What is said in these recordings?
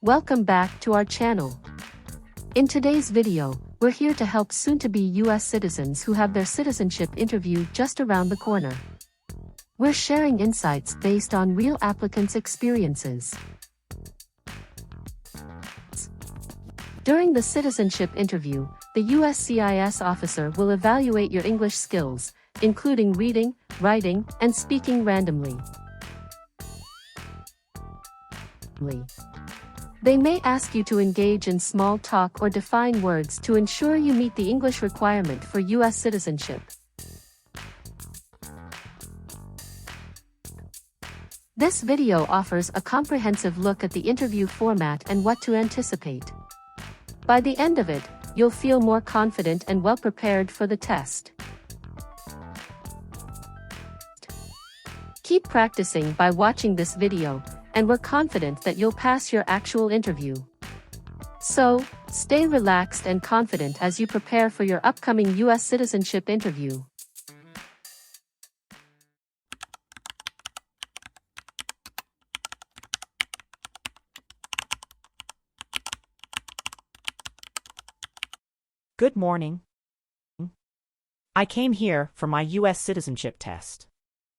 Welcome back to our channel. In today's video, we're here to help soon-to-be US citizens who have their citizenship interview just around the corner. We're sharing insights based on real applicants' experiences. During the citizenship interview, the USCIS officer will evaluate your English skills, including reading, writing, and speaking randomly. They may ask you to engage in small talk or define words to ensure you meet the English requirement for US citizenship. This video offers a comprehensive look at the interview format and what to anticipate. By the end of it, you'll feel more confident and well prepared for the test. Keep practicing by watching this video, and we're confident that you'll pass your actual interview. So, stay relaxed and confident as you prepare for your upcoming US citizenship interview. Good morning. I came here for my U.S. citizenship test.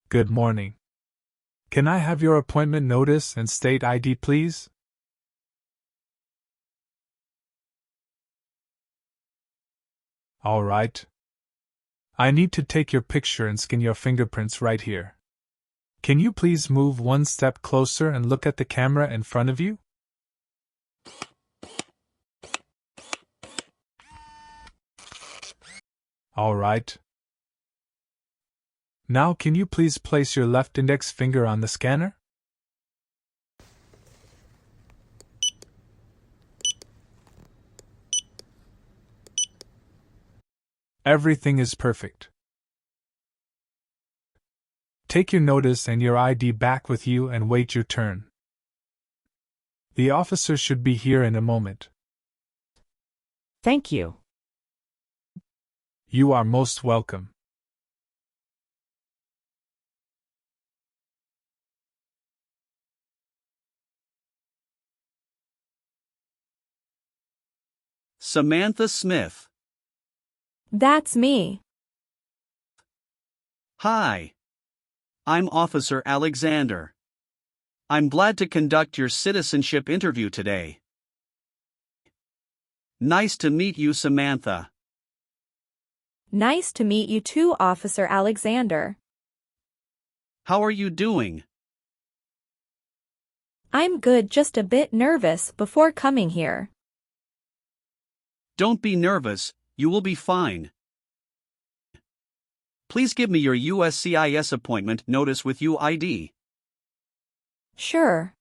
Good morning. Can I have your appointment notice and state ID, please? All right. I need to take your picture and scan your fingerprints right here. Can you please move one step closer and look at the camera in front of you? All right. Now can you please place your left index finger on the scanner? Everything is perfect. Take your notice and your ID back with you and wait your turn. The officer should be here in a moment. Thank you. You are most welcome. Samantha Smith. That's me. Hi. I'm Officer Alexander. I'm glad to conduct your citizenship interview today. Nice to meet you, Samantha. Nice to meet you too, Officer Alexander. How are you doing? I'm good, just a bit nervous before coming here. Don't be nervous, you will be fine. Please give me your USCIS appointment notice with UID. Sure.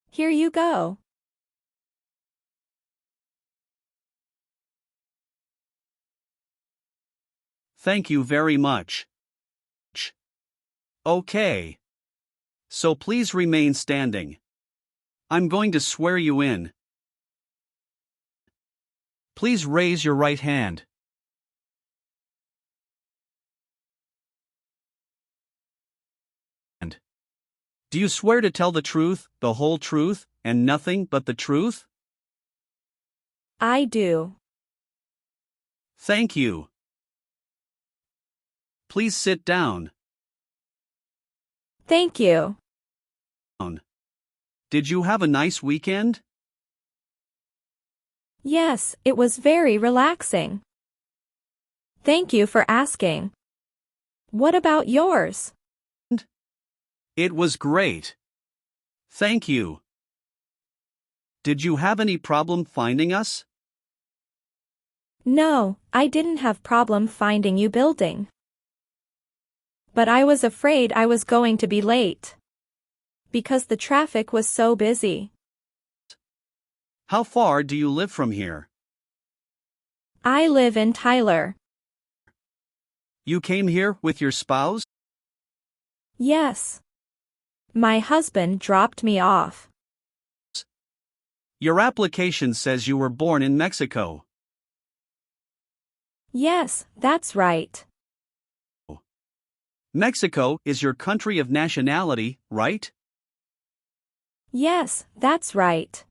Here you go. Thank you very much. Okay. So please remain standing. I'm going to swear you in. Please raise your right hand. Do you swear to tell the truth, the whole truth, and nothing but the truth? I do. Thank you. Please sit down. Thank you. Did you have a nice weekend? Yes, it was very relaxing. Thank you for asking. What about yours? It was great. Thank you. Did you have any problem finding us? No, I didn't have problem finding you building. But I was afraid I was going to be late. Because the traffic was so busy. How far do you live from here? I live in Tyler. You came here with your spouse? Yes. My husband dropped me off. Your application says you were born in Mexico. Yes, that's right. Mexico is your country of nationality, right? Yes, that's right.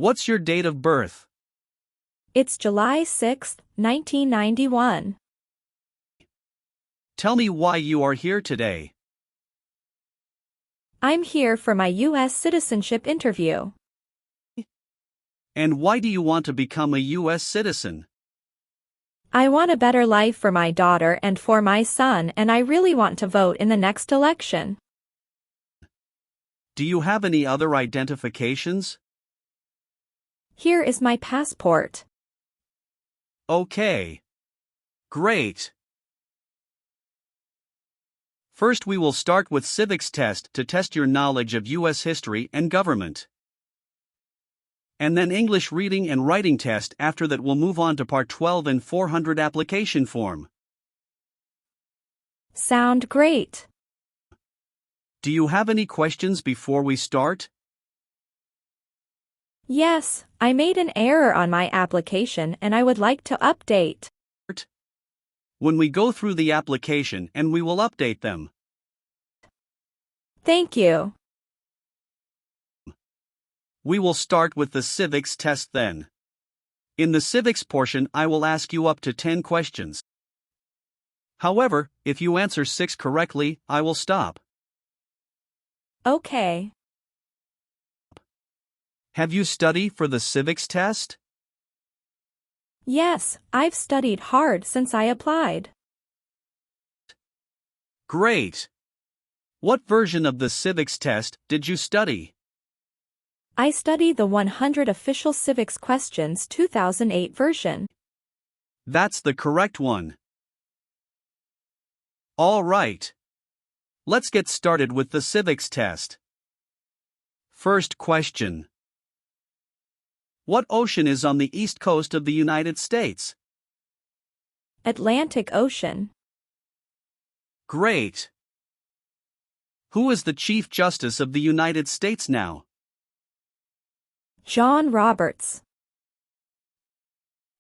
What's your date of birth? It's July 6, 1991. Tell me why you are here today. I'm here for my U.S. citizenship interview. And why do you want to become a U.S. citizen? I want a better life for my daughter and for my son, and I really want to vote in the next election. Do you have any other identifications? Here is my passport. Okay. Great. First we will start with civics test to test your knowledge of U.S. history and government. And then English reading and writing test. After that we'll move on to part 12 and N400 application form. Sound great. Do you have any questions before we start? Yes, I made an error on my application and I would like to update. When we go through the application and we will update them. Thank you. We will start with the civics test then. In the civics portion I will ask you up to 10 questions. However, if you answer 6 correctly, I will stop. Okay. Have you studied for the civics test? Yes, I've studied hard since I applied. Great. What version of the civics test did you study? I studied the 100 Official Civics Questions 2008 version. That's the correct one. All right. Let's get started with the civics test. First question. What ocean is on the east coast of the United States? Atlantic Ocean. Great. Who is the Chief Justice of the United States now? John Roberts.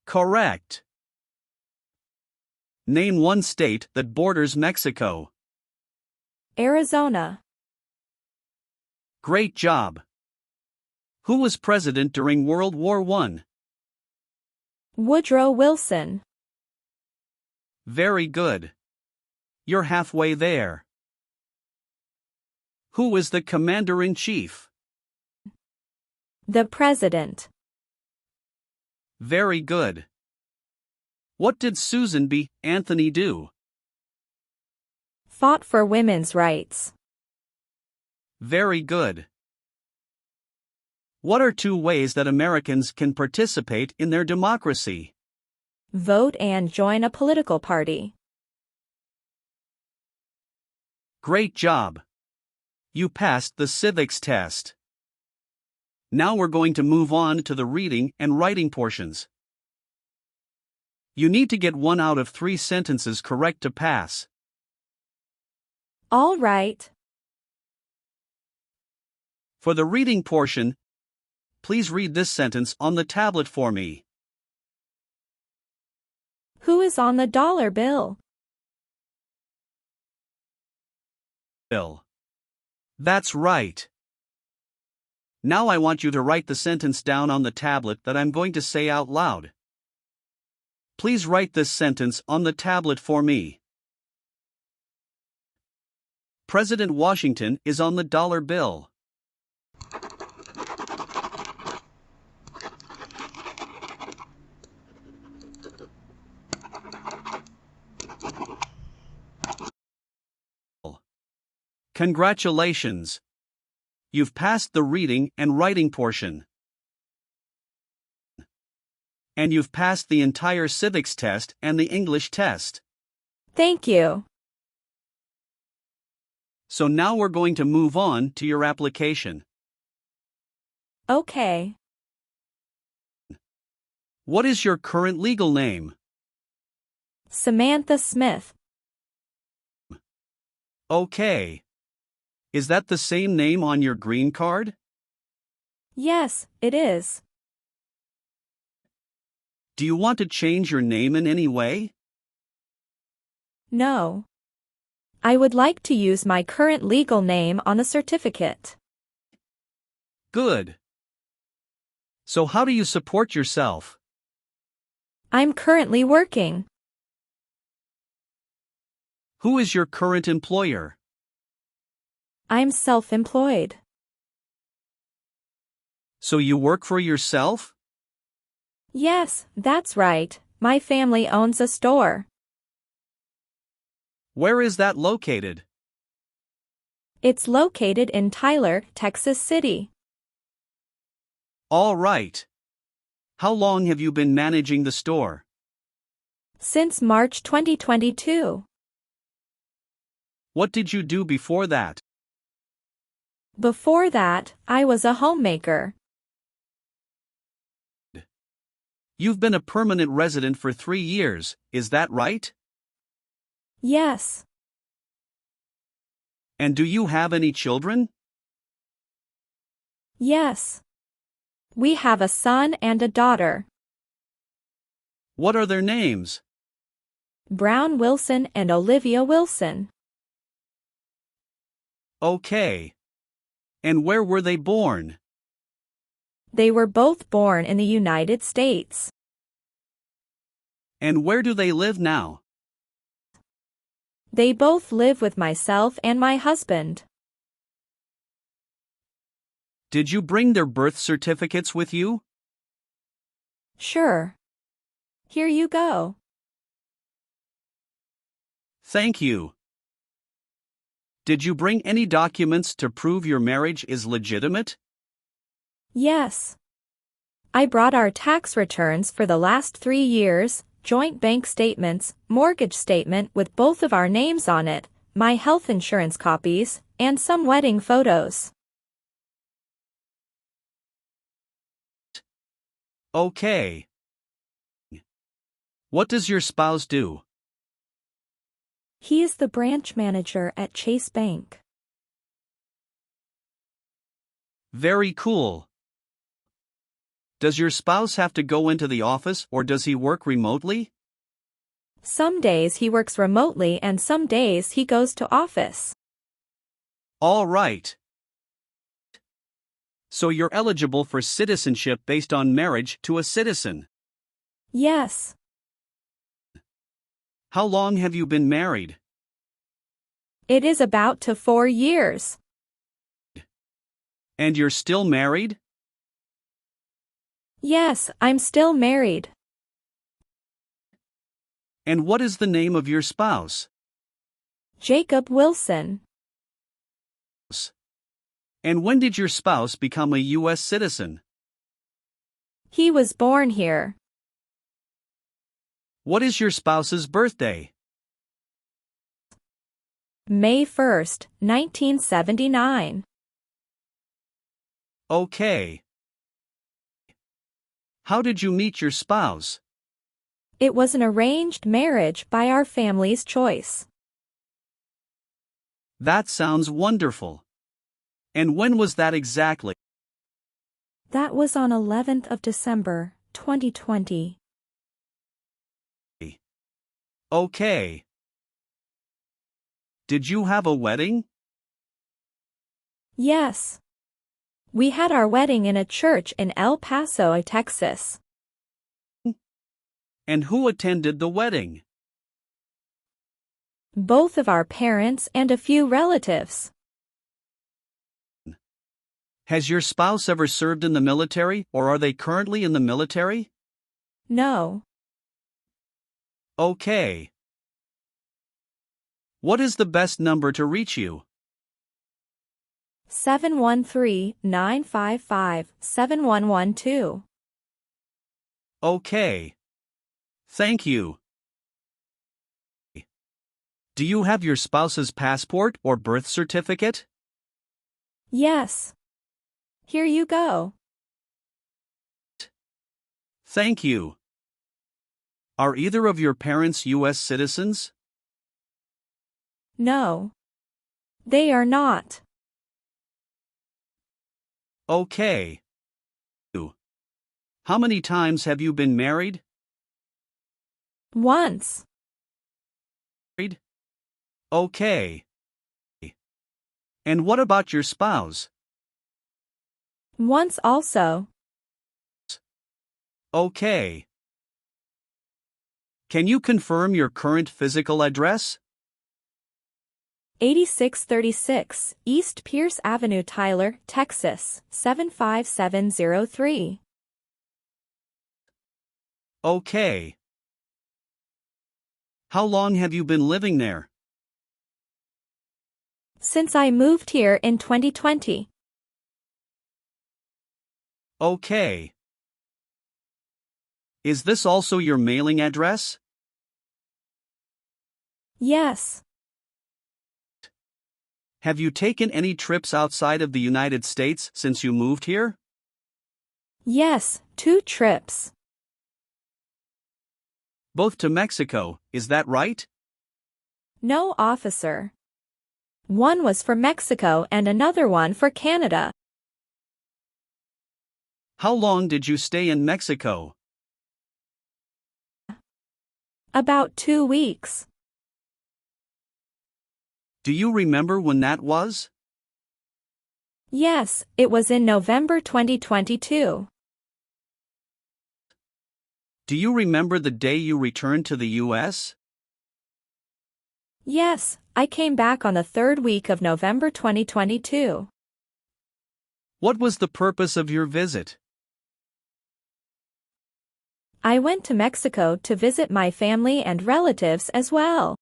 Correct. Name one state that borders Mexico. Arizona. Great job. Who was president during World War I? Woodrow Wilson. Very good. You're halfway there. Who is the commander-in-chief? The President. Very good. What did Susan B. Anthony do? Fought for women's rights. Very good. What are 2 ways that Americans can participate in their democracy? Vote and join a political party. Great job. You passed the civics test. Now we're going to move on to the reading and writing portions. You need to get 1 out of 3 sentences correct to pass. All right. For the reading portion, please read this sentence on the tablet for me. Who is on the dollar bill? Bill. That's right. Now I want you to write the sentence down on the tablet that I'm going to say out loud. Please write this sentence on the tablet for me. President Washington is on the dollar bill. Congratulations! You've passed the reading and writing portion. And you've passed the entire civics test and the English test. Thank you. So now we're going to move on to your application. Okay. What is your current legal name? Samantha Smith. Okay. Is that the same name on your green card? Yes, it is. Do you want to change your name in any way? No. I would like to use my current legal name on the certificate. Good. So how do you support yourself? I'm currently working. Who is your current employer? I'm self-employed. So you work for yourself? Yes, that's right. My family owns a store. Where is that located? It's located in Tyler, Texas City. All right. How long have you been managing the store? Since March 2022. What did you do before that? Before that, I was a homemaker. You've been a permanent resident for 3 years, is that right? Yes. And do you have any children? Yes. We have a son and a daughter. What are their names? Brown Wilson and Olivia Wilson. Okay. And where were they born? They were both born in the United States. And where do they live now? They both live with myself and my husband. Did you bring their birth certificates with you? Sure. Here you go. Thank you. Did you bring any documents to prove your marriage is legitimate? Yes. I brought our tax returns for the last 3 years, joint bank statements, mortgage statement with both of our names on it, my health insurance copies, and some wedding photos. Okay. What does your spouse do? He is the branch manager at Chase Bank. Very cool. Does your spouse have to go into the office or does he work remotely? Some days he works remotely and some days he goes to office. All right. So you're eligible for citizenship based on marriage to a citizen. Yes. How long have you been married? It is about to 4 years. And you're still married? Yes, I'm still married. And what is the name of your spouse? Jacob Wilson. And when did your spouse become a U.S. citizen? He was born here. What is your spouse's birthday? May 1st, 1979. Okay. How did you meet your spouse? It was an arranged marriage by our family's choice. That sounds wonderful. And when was that exactly? That was on 11th of December, 2020. Okay. Did you have a wedding? Yes. We had our wedding in a church in El Paso, Texas. And who attended the wedding? Both of our parents and a few relatives. Has your spouse ever served in the military or are they currently in the military? No. Okay. What is the best number to reach you? 713-955-7112. Okay. Thank you. Do you have your spouse's passport or birth certificate? Yes. Here you go. Thank you. Are either of your parents U.S. citizens? No. They are not. Okay. How many times have you been married? Once. Okay. And what about your spouse? Once also. Okay. Can you confirm your current physical address? 8636 East Pierce Avenue, Tyler, Texas, 75703. Okay. How long have you been living there? Since I moved here in 2020. Okay. Is this also your mailing address? Yes. Have you taken any trips outside of the United States since you moved here? Yes, 2 trips. Both to Mexico, is that right? No, officer. One was for Mexico and another one for Canada. How long did you stay in Mexico? About 2 weeks. Do you remember when that was? Yes, it was in November 2022. Do you remember the day you returned to the U.S.? Yes, I came back on the 3rd week of November 2022. What was the purpose of your visit? I went to Mexico to visit my family and relatives as well.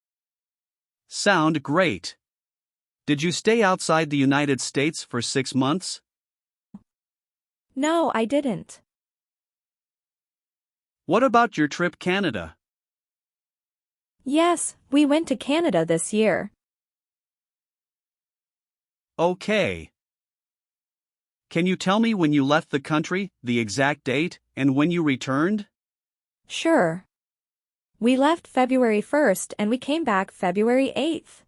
Sound great. Did you stay outside the United States for 6 months? No, I didn't. What about your trip Canada? Yes, we went to Canada this year. Okay. Can you tell me when you left the country, the exact date, and when you returned? Sure. We left February 1st and we came back February 8th.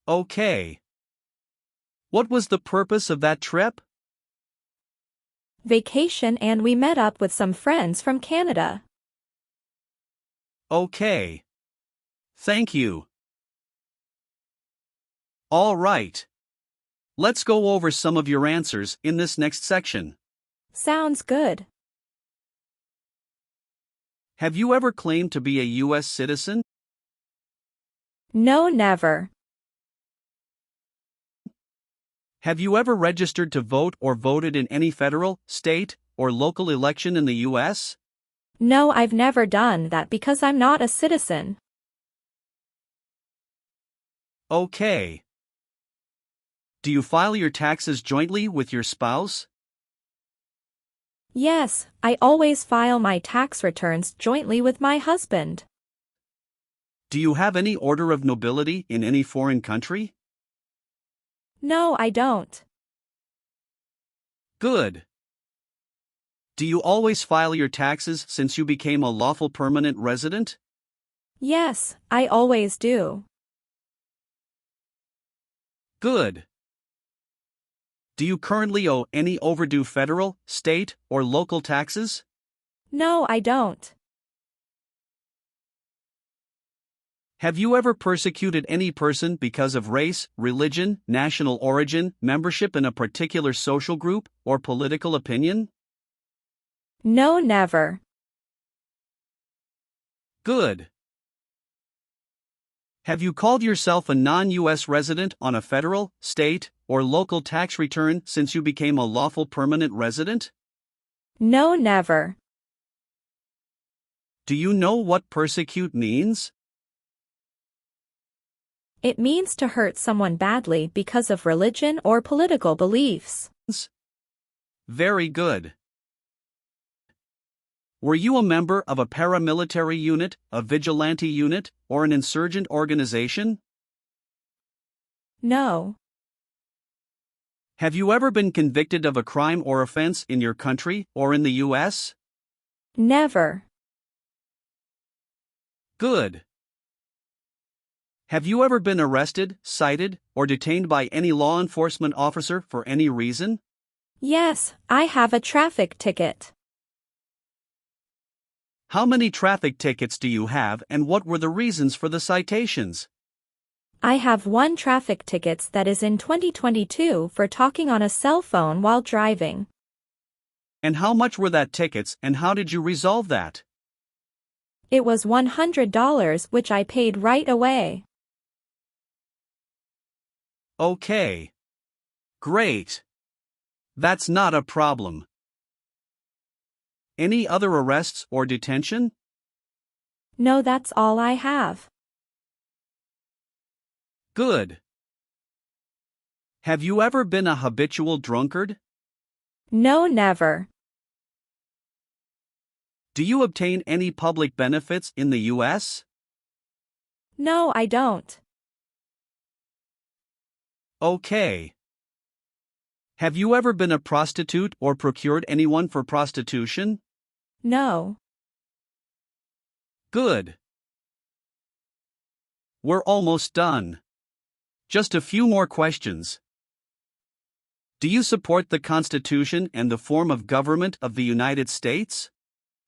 Okay. What was the purpose of that trip? Vacation, and we met up with some friends from Canada. Okay. Thank you. All right. Let's go over some of your answers in this next section. Sounds good. Have you ever claimed to be a U.S. citizen? No, never. Have you ever registered to vote or voted in any federal, state, or local election in the U.S.? No, I've never done that because I'm not a citizen. Okay. Do you file your taxes jointly with your spouse? Yes, I always file my tax returns jointly with my husband. Do you have any order of nobility in any foreign country? No, I don't. Good. Do you always file your taxes since you became a lawful permanent resident? Yes, I always do. Good. Do you currently owe any overdue federal, state, or local taxes? No, I don't. Have you ever persecuted any person because of race, religion, national origin, membership in a particular social group, or political opinion? No, never. Good. Have you called yourself a non-U.S. resident on a federal, state, or local tax return since you became a lawful permanent resident? No, never. Do you know what persecute means? It means to hurt someone badly because of religion or political beliefs. Very good. Were you a member of a paramilitary unit, a vigilante unit, or an insurgent organization? No. Have you ever been convicted of a crime or offense in your country or in the U.S.? Never. Good. Have you ever been arrested, cited, or detained by any law enforcement officer for any reason? Yes, I have a traffic ticket. How many traffic tickets do you have, and what were the reasons for the citations? I have 1 traffic ticket that is in 2022 for talking on a cell phone while driving. And how much were that tickets and how did you resolve that? It was $100 which I paid right away. Okay. Great. That's not a problem. Any other arrests or detention? No, that's all I have. Good. Have you ever been a habitual drunkard? No, never. Do you obtain any public benefits in the U.S.? No, I don't. Okay. Have you ever been a prostitute or procured anyone for prostitution? No. Good. We're almost done. Just a few more questions. Do you support the Constitution and the form of government of the United States?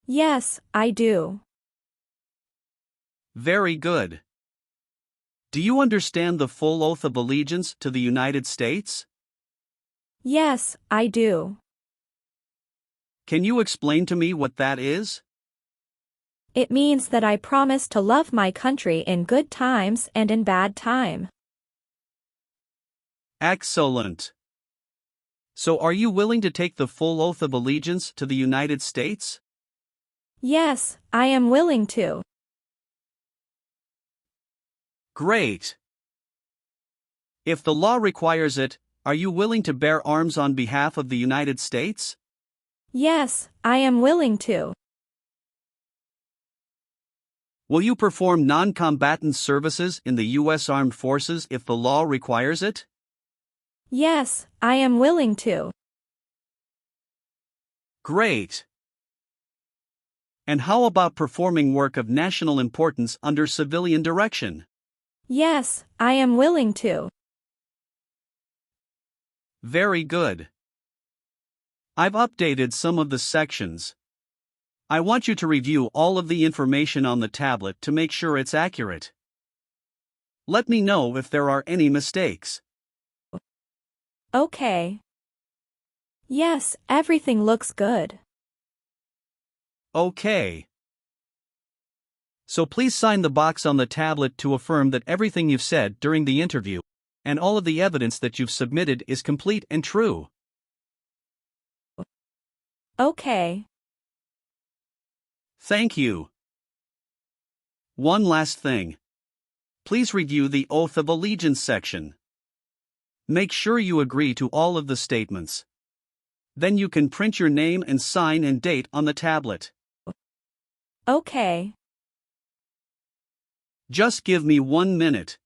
Yes, I do. Very good. Do you understand the full oath of allegiance to the United States? Yes, I do. Can you explain to me what that is? It means that I promise to love my country in good times and in bad time. Excellent. So are you willing to take the full oath of allegiance to the United States? Yes, I am willing to. Great. If the law requires it, are you willing to bear arms on behalf of the United States? Yes, I am willing to. Will you perform non-combatant services in the U.S. Armed Forces if the law requires it? Yes, I am willing to. Great. And how about performing work of national importance under civilian direction? Yes, I am willing to. Very good. I've updated some of the sections. I want you to review all of the information on the tablet to make sure it's accurate. Let me know if there are any mistakes. Okay. Yes, everything looks good. Okay. So please sign the box on the tablet to affirm that everything you've said during the interview and all of the evidence that you've submitted is complete and true. Okay. Thank you. One last thing. Please review the Oath of Allegiance section. Make sure you agree to all of the statements. Then you can print your name and sign and date on the tablet. Okay. Just give me 1 minute.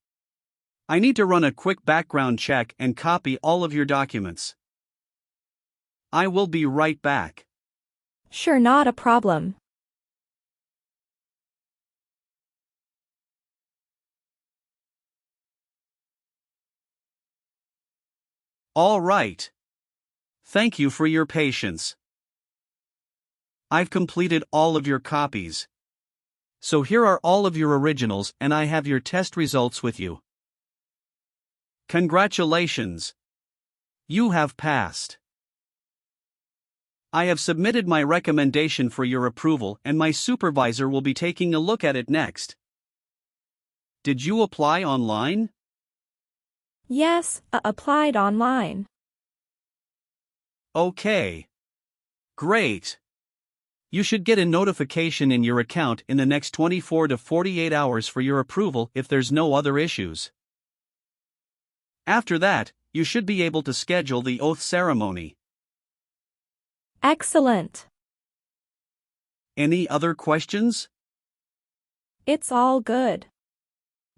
I need to run a quick background check and copy all of your documents. I will be right back. Sure, not a problem. All right. Thank you for your patience. I've completed all of your copies. So here are all of your originals and I have your test results with you. Congratulations. You have passed. I have submitted my recommendation for your approval and my supervisor will be taking a look at it next. Did you apply online? Yes, applied online. Okay. Great. You should get a notification in your account in the next 24 to 48 hours for your approval if there's no other issues. After that, you should be able to schedule the oath ceremony. Excellent. Any other questions? It's all good.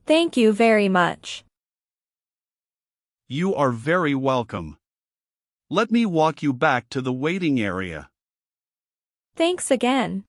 Thank you very much. You are very welcome. Let me walk you back to the waiting area. Thanks again.